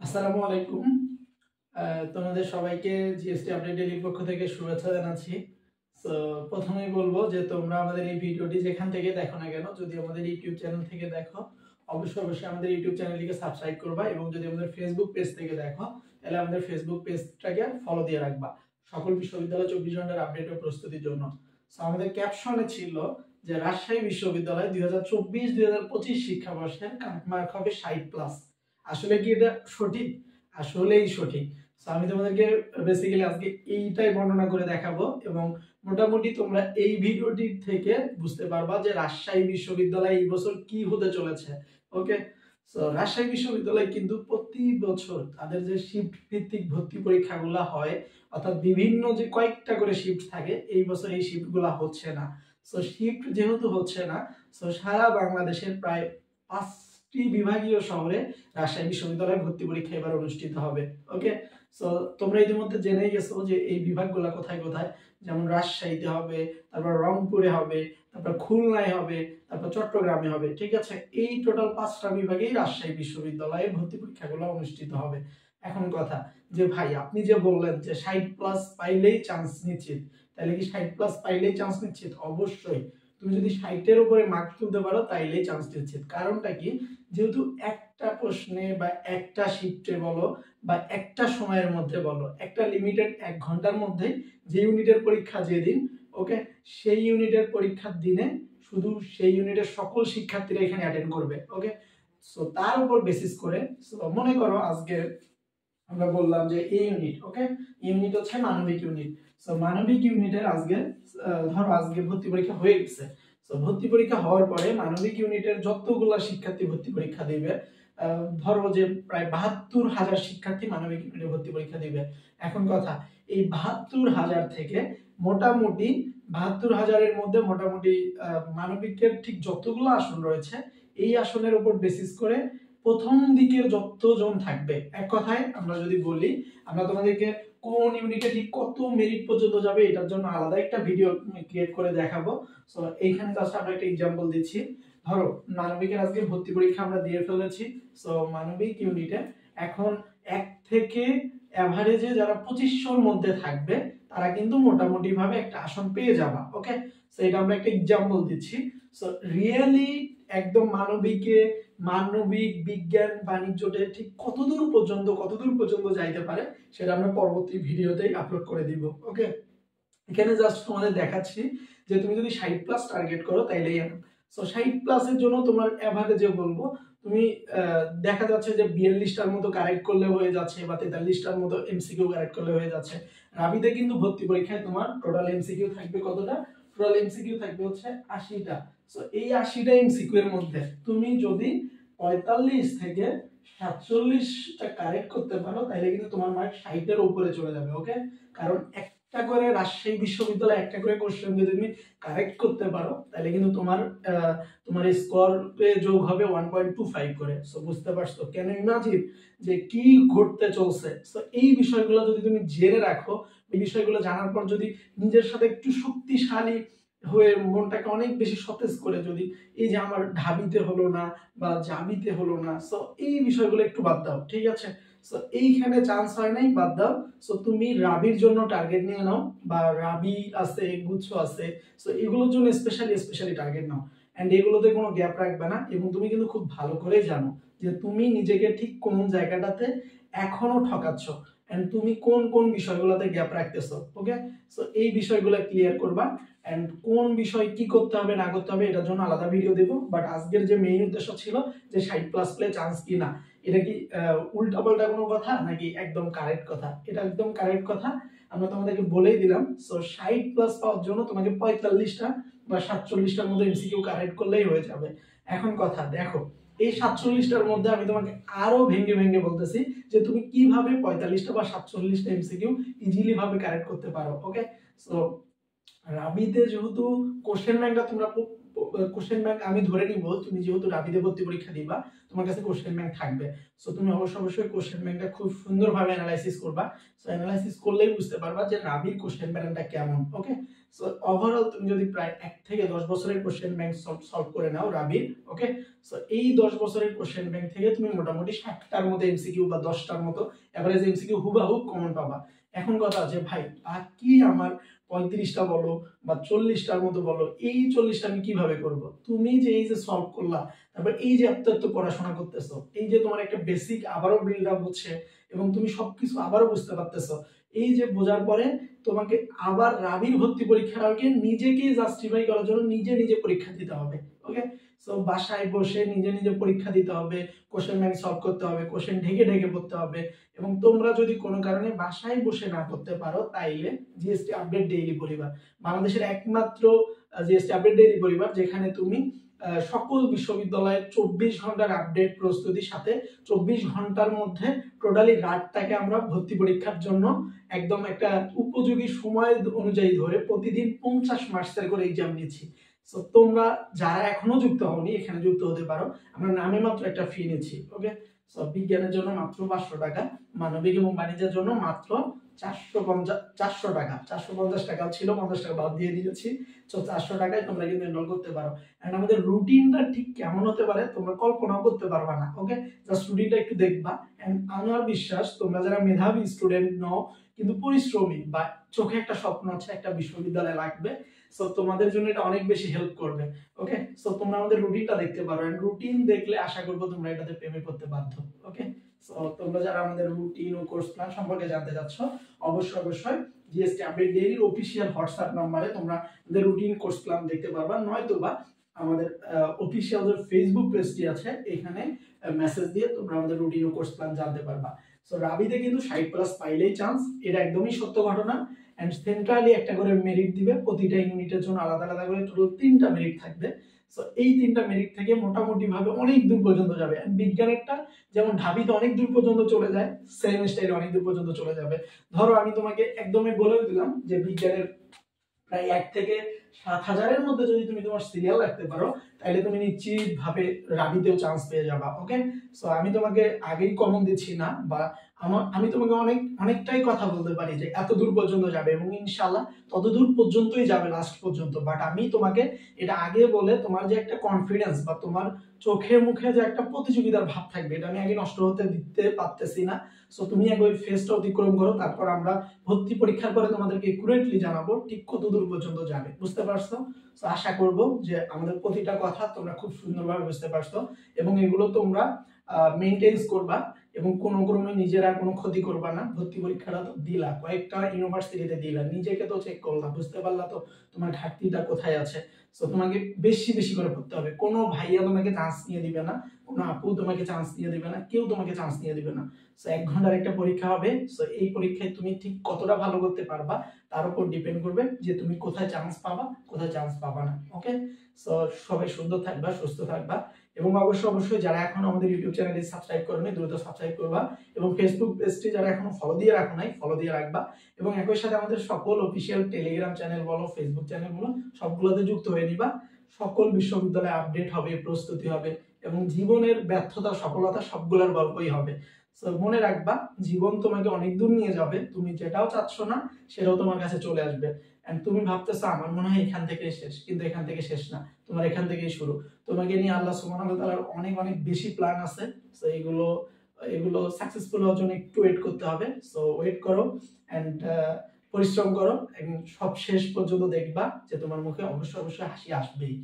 আসসালামু আলাইকুম। তোমাদের সবাইকে জিএসটি আপডেট ডেইলির পক্ষ থেকে শুভেচ্ছা জানাচ্ছি। তো প্রথমেই বলবো যে তোমরা আমাদের এই ভিডিওটি যেখান থেকে দেখো না কেন, যদি আমাদের ইউটিউব চ্যানেল থেকে দেখো অবশ্যই আমাদের ইউটিউব চ্যানেলটিকে সাবস্ক্রাইব করবা, এবং যদি আমাদের ফেসবুক পেজ থেকে দেখো তাহলে আমাদের ফেসবুক পেজটাকে ফলো দিয়ে রাখবা সকল বিশ্ববিদ্যালয় 24 ঘন্টার আপডেট ও প্রস্তুতির জন্য। তো আমাদের ক্যাপশনে ছিল যে রাজশাহী বিশ্ববিদ্যালয় 2024-2025 শিক্ষাবর্ষের কাটমার্ক হবে 60+। আসলে কি এটা সঠিক? আসলেই সঠিক। তো আমি তোমাদেরকে বেসিক্যালি আজকে এইটাই বর্ণনা করে দেখাবো, এবং মোটামুটি তোমরা এই ভিডিওটি থেকে বুঝতে পারবা যে রাজশাহী বিশ্ববিদ্যালয় এই বছর কি হতে চলেছে। ওকে, তো রাজশাহী বিশ্ববিদ্যালয় কিন্তু প্রতি বছর তাদের যে শিফট ভিত্তিক ভর্তি পরীক্ষাগুলো হয়, অর্থাৎ বিভিন্ন যে কয়েকটা করে শিফট থাকে, এই বছর এই শিফটগুলো হচ্ছে না। তো শিফট যেহেতু হচ্ছে না, তো সারা বাংলাদেশের প্রায় 5টি বিভাগীয় শহরে রাজশাহী বিশ্ববিদ্যালয়ে ভর্তি পরীক্ষা এবার অনুষ্ঠিত হবে। ওকে, সো তোমরা ইতিমধ্যে জেনেই গেছো যে এই বিভাগগুলো কোথায় কোথায়, যেমন রাজশাহীতে হবে, তারপর রংপুরে হবে, তারপর খুলনায় হবে, তারপর চট্টগ্রামে হবে। ঠিক আছে, এই টোটাল 5টা বিভাগেই রাজশাহী বিশ্ববিদ্যালয়ে ভর্তি পরীক্ষাগুলো অনুষ্ঠিত হবে। এখন কথা যে ভাই আপনি যে বললেন যে 60+ পাইলেই চান্স নিশ্চিত, তাহলে কি 60+ পাইলেই চান্স নিশ্চিত? অবশ্যই। তুমি যদি 60-এর উপরে মার্ক তুলতে পারো তাইলেই চান্স নিশ্চিত। কারণটা কি? যেহেতু একটা প্রশ্নে বা একটা শিফটে বলো বা একটা সময়ের মধ্যে বলো, একটা লিমিটেড 1 ঘন্টার মধ্যে যে ইউনিটের পরীক্ষা যেদিন, ওকে, সেই ইউনিটের পরীক্ষার দিনে শুধু সেই ইউনিটের সকল শিক্ষার্থীরা এখানে অ্যাটেন্ড করবে। ওকে, সো তার উপর বেসিস করে মনে করো আজকে আমরা বললাম যে এই ইউনিট, ওকে, ইউনিট হচ্ছে মানবিক ইউনিট। সো মানবিক ইউনিটের আজকে ধরো আজকে ভর্তি পরীক্ষা হয়ে গেছে। সো ভর্তি পরীক্ষা হওয়ার পরে মানবিক ইউনিটের যতগুলা শিক্ষার্থী ভর্তি পরীক্ষা দিবে, ধরো যে প্রায় 72,000 শিক্ষার্থী মানবিক ইউনিটে ভর্তি পরীক্ষা দিবে। এখন কথা, এই 72,000 থেকে মোটামুটি 72,000-এর মধ্যে মোটামুটি মানবিকের ঠিক যতগুলো আসন রয়েছে, এই আসনের উপর বেসিস করে প্রথম দিকের যতজন থাকবে, এক কথায় আমরা যদি বলি, আমরা তোমাদেরকে কোন ইউনিটে ঠিক কত মেরিট পর্যন্ত যাবে এটার জন্য আলাদা একটা ভিডিও ক্রিয়েট করে দেখাবো। সো এইখানে জাস্ট আমরা একটা एग्जांपल দিচ্ছি। ধরো মানবিকের আজকে ভর্তি পরীক্ষা আমরা দিয়ে ফেলেছি। সো মানবিক ইউনিটে এখন 1 থেকে এভারেজে যারা 2500-র মধ্যে থাকবে তারা কিন্তু মোটামুটি ভাবে একটা আসন পেয়ে যাবা। ওকে, সো এটা আমরা একটা एग्जांपल দিচ্ছি। সো রিয়েলি একদম মানবিক বিজ্ঞান বাণিজ্যতে ঠিক কতদূর পর্যন্ত যাইতে পারে সেটা আমরা পরবর্তী ভিডিওতেই আপলোড করে দিব। ওকে, এখানে জাস্ট তোমাদের দেখাচ্ছি যে তুমি যদি 60+ টার্গেট করো তাইলেই সো 60+ এর জন্য তোমার এভারেজে বলবো তুমি দেখা যাচ্ছে যে 42টার মতো কারেক্ট করলে হয়ে যাচ্ছে, বা 43টার মতো এমসিকিউ কারেক্ট করলে হয়ে যাচ্ছে। রাবিতে কিন্তু ভর্তি পরীক্ষায় তোমার টোটাল এমসিকিউ থাকবে কতটা? টোটাল এমসিকিউ থাকবে হচ্ছে 80টা। সো এই 80টা এমসিকিউ এর মধ্যে তুমি যদি 45 থেকে 47টা কারেক্ট করতে পারো তাহলে কিন্তু তোমার মার্ক 60-এর উপরে চলে যাবে। ওকে, কারণ একটা করে রাজশাহী বিশ্ববিদ্যালয় একটা করে কোশ্চেন যদি তুমি কারেক্ট করতে পারো তাহলে কিন্তু তোমার স্কোর যোগ হবে 1.25 করে। সো বুঝতে পারছো কেন? ইমাজিন যে কি ঘটতে চলছে। সো এই বিষয়গুলো যদি তুমি জেনে রাখো, এই বিষয়গুলো জানার পর যদি নিজের সাথে একটু শক্তিশালী হয়ে মনটাকে অনেক বেশি সতেজ করে, যদি এই যে আমার ঢাবিতে হলো না বা জাবিতে হলো না, সো এই বিষয়গুলো একটু বাদ দাও। ঠিক আছে, সো এইখানে চান্স হয় নাই, বাদ দাও। সো তুমি রাবির জন্য টার্গেট নিয়ে নাও, বা রাবি আছে, গুচ্ছ আছে, সো এগুলোর জন্য স্পেশালি টার্গেট নাও। এন্ড এগুলোতে কোনো গ্যাপ রাখবে না, এবং তুমি কিন্তু খুব ভালো করে জানো যে তুমি নিজেকে ঠিক কোন জায়গাটাতে এখনো ঠকাচ্ছ, এন্ড তুমি কোন কোন বিষয়গুলোতে গ্যাপ রাখতেছো। ওকে, সো এই বিষয়গুলো ক্লিয়ার করবা, এন্ড কোন বিষয় কি করতে হবে না করতে হবে এটার জন্য আলাদা ভিডিও দেব। বাট আজকের যে মেইন উদ্দেশ্য ছিল যে 60+ প্লে চান্স কি না, এটা কি উল্টাপাল্টা কোনো কথা নাকি একদম কারেক্ট কথা? এটা একদম কারেক্ট কথা, আমরা তোমাদেরকে বলেই দিলাম। সো 60+ পাওয়ার জন্য তোমাকে 45টা বা 47টার মধ্যে এমসিকিউ কারেক্ট করলেই হয়ে যাবে। এখন কথা দেখো, এই 47টার মধ্যে আমি তোমাকে আরো ভেঙে ভেঙে বলতেছি যে তুমি কিভাবে 45টা বা 47টা এমসিকিউ ইজিলি ভাবে কারেক্ট করতে পারো। ওকে, সো রাবিতে যেহেতু কোশ্চেন ব্যাংকটা তোমরা কোশ্চেন ব্যাংক আমি ধরে নিব তুমি যেহেতু রাবিতে ভর্তি পরীক্ষা দিবা তোমার কাছে কোশ্চেন ব্যাংক থাকবে। সো তুমি অবশ্যই কোশ্চেন ব্যাংকটা খুব সুন্দরভাবে অ্যানালাইসিস করবা। সো অ্যানালাইসিস করলেই বুঝতে পারবা যে রাবির কোশ্চেন প্যাটার্নটা কেমন। ওকে, সো ওভারঅল তুমি যদি প্রায় 1 থেকে 10 বছরের কোশ্চেন ব্যাংক সলভ করে নাও রাবির, ওকে, সো এই 10 বছরের কোশ্চেন ব্যাংক থেকে তুমি মোটামুটি 60টার মতো এমসিকিউ বা 10টার মতো এভারেজ এমসিকিউ হুবাহুব কমন পাবা। এখন কথা যে ভাই বাকি আমার 35টা বলো বা 40টার মতো বলো, এই 40টা আমি কিভাবে করব? তুমি যে এই যে সলভ করলা, তারপর এই যে এত পড়াশোনা করতেছো, এই যে তোমার একটা বেসিক আবারও বিল্ড আপ হচ্ছে এবং তুমি সবকিছু আবারও বুঝতে পারতেছো, এই যে বোঝার পরে তোমাকে আবার রাবির ভর্তি পরীক্ষার আগে নিজেকে জাস্টিফাই করার জন্য নিজে পরীক্ষা দিতে হবে। ওকে, সো বাসায় বসে নিজে পরীক্ষা দিতে হবে, কোশ্চেন ব্যাংক সলভ করতে হবে, কোশ্চেন ঢেকে পড়তে হবে। এবং তোমরা যদি কোনো কারণে বাসায় বসে না করতে পারো তাইলে জিএসটি আপডেট ডেইলি পরিবার, বাংলাদেশের একমাত্র জিএসটি আপডেট ডেইলি পরিবার যেখানে তুমি সকল বিশ্ববিদ্যালয়ের 24 ঘন্টার আপডেট প্রস্তুতির সাথে 24 ঘন্টার মধ্যে টোটালি রাতটাকে আমরা ভর্তি পরীক্ষার জন্য একদম একটা উপযোগী সময় অনুযায়ী ধরে প্রতিদিন 50 মার্কসের করে এক্সাম নিচ্ছি। সো তোমরা যারা এখনো যুক্ত হওনি এখানে যুক্ত হতে পারো, আমরা নামে মাত্র একটা ফি নিচ্ছি। ওকে, সো বিজ্ঞানের জন্য মাত্র 500 টাকা, মানবিক এবং বাণিজ্যের জন্য মাত্র 450 টাকা, 450 টাকা ছিল, 50 টাকা বাদ দিয়ে দিয়েছি। সো 400 টাকায় তোমরা কিন্তু এনরোল করতে পারো। এন্ড আমাদের রুটিনটা ঠিক কেমন হতে পারে তোমরা কল্পনাও করতে পারবা না। ওকে, জাস্ট রুটিনটা একটু দেখবা। এন্ড আমার বিশ্বাস তোমরা যারা মেধাবী স্টুডেন্ট নও কিন্তু পরিশ্রমী বা চোখে একটা স্বপ্ন আছে একটা বিশ্ববিদ্যালয় লাগবে, সো তোমাদের জন্য এটা অনেক বেশি হেল্প করবে। ওকে, সো তোমরা আমাদের রুটিনটা দেখতে পারো, এন্ড রুটিন দেখলে আশা করবো তোমরা এটাতে প্রেমে করতে বাধ্য। ওকে, সো তোমরা যারা আমাদের রুটিন ও কোর্স প্ল্যান সম্পর্কে জানতে চাচ্ছ অবশ্যই জিএসটি আপডেট ডেইলির অফিশিয়াল হোয়াটসঅ্যাপ নম্বরে তোমরা আমাদের রুটিন কোর্স প্ল্যান দেখতে পারবা, নয়তোবা আমাদের অফিশিয়াল যে ফেসবুক পেজটি আছে এখানে মেসেজ দিয়ে তোমরা আমাদের রুটিন ও কোর্স প্ল্যান জানতে পারবা। সো রাবিতে কিন্তু 60+ পাইলেই চান্স, এটা একদমই সত্য ঘটনা। এন্ড সেন্ট্রালি একটা করে মেরিট দিবে, প্রতিটা ইউনিটের জন্য আলাদা আলাদা করে টোটাল 3টা মেরিট থাকবে। সো এই 3টা মেরিট থেকে মোটামুটি ভাবে অনেক দূর পর্যন্ত যাবে। বিজ্ঞানেরটা যেমন ঢাবিতে অনেক দূর পর্যন্ত চলে যায়, সেম স্টাইলে অনেক দূর পর্যন্ত চলে যাবে। ধরো আমি তোমাকে একদমই বলে দিলাম যে বিজ্ঞানের প্রায় 1 থেকে 7,000-এর মধ্যে যদি তুমি তোমার সিরিয়াল রাখতে পারো তাহলে তুমি নিশ্চিত ভাবে রাবিতেও চান্স পেয়ে যাবা। ওকে, সো আমি তোমাকে আগেই কমন দিচ্ছি না, বা আমি তোমাকে অনেকটাই কথা বলতে পারি যে এত দূর পর্যন্ত যাবে এবং ইনশাআল্লাহ তত দূর পর্যন্তই যাবে লাস্ট পর্যন্ত। বাট আমি তোমাকে এটা আগে বলে তোমার যে একটা কনফিডেন্স বা তোমার চোখে মুখে যে একটা প্রতিযোগিতার ভাব থাকবে এটা আমি আগে নষ্ট হতে দিতে পারতেছি না। সো তুমি আগে ওই ফেজটা অতিক্রম করো, তারপর আমরা ভর্তি পরীক্ষার পরে তোমাদেরকে একুরেটলি জানাবো ঠিক কত দূর পর্যন্ত যাবে। বুঝতে পারছো? সো আশা করব যে আমাদের প্রতিটা কথা তোমরা খুব সুন্দরভাবে বুঝতে পারছো এবং এগুলো তোমরা মেইনটেইন করবা এবং কোনো ক্রমে নিজেরা কোনো ক্ষতি করবা না। ভর্তি পরীক্ষাটা তো দিলা, কয়েকটা ইউনিভার্সিটিতে দিলা, নিজেকে তো চেক করলা, বুঝতে পারলা তো তোমার ঘাটতিটা কোথায় আছে। সো তোমাকে বেশি করে পড়তে হবে। কোনো ভাইয়া তোমাকে চান্স নিয়ে দিবে না, কোনো আপু তোমাকে চান্স নিয়ে দিবে না, কেউ তোমাকে চান্স নিয়ে দিবে না। সো 1 ঘন্টার একটা পরীক্ষা হবে। সো এই পরীক্ষায় তুমি ঠিক কতটা ভালো করতে পারবা তার উপর ডিপেন্ড করবে যে তুমি কোথায় চান্স পাবা, কোথায় চান্স পাবা না। ওকে, সো সবাই সুন্দর থাকবা, সুস্থ থাকবা এবং অবশ্যই যারা এখন আমাদের ইউটিউব চ্যানেলটি সাবস্ক্রাইব করোনি দ্রুত সাবস্ক্রাইব করবা এবং ফেসবুক পেজটি যারা এখনো ফলো দিয়ে রাখো নাই ফলো দিয়ে রাখবা এবং একই সাথে আমাদের সকল অফিসিয়াল টেলিগ্রাম চ্যানেল বলো, ফেসবুক চ্যানেল বলো, সবগুলোতে যুক্ত হয়ে নিবা। সকল বিশ্ববিদ্যালয়ে আপডেট হবে, প্রস্তুতি হবে এবং জীবনের ব্যর্থতা সফলতা সবগুলোর গল্পই হবে। সো মনে রাখবা জীবন তোমাকে অনেক দূর নিয়ে যাবে, তুমি যেটাও চাচ্ছ না সেটাও তোমার কাছে চলে আসবে। এন্ড তুমি ভাবতেছো আমার মনে হয় এখান থেকে শেষ, কিন্তু এখান থেকে শেষ না, তোমার এখান থেকেই শুরু। তোমাকে নিয়ে আল্লাহ সুবহানাহু ওয়া তাআলার অনেক বেশি প্ল্যান আছে। সো এগুলো সাকসেসফুল হওয়ার জন্য একটু ওয়েট করতে হবে। সো ওয়েট করো এন্ড পরিশ্রম করো এবং সব শেষ পর্যন্ত দেখবা যে তোমার মুখে অবশ্যই হাসি আসবেই।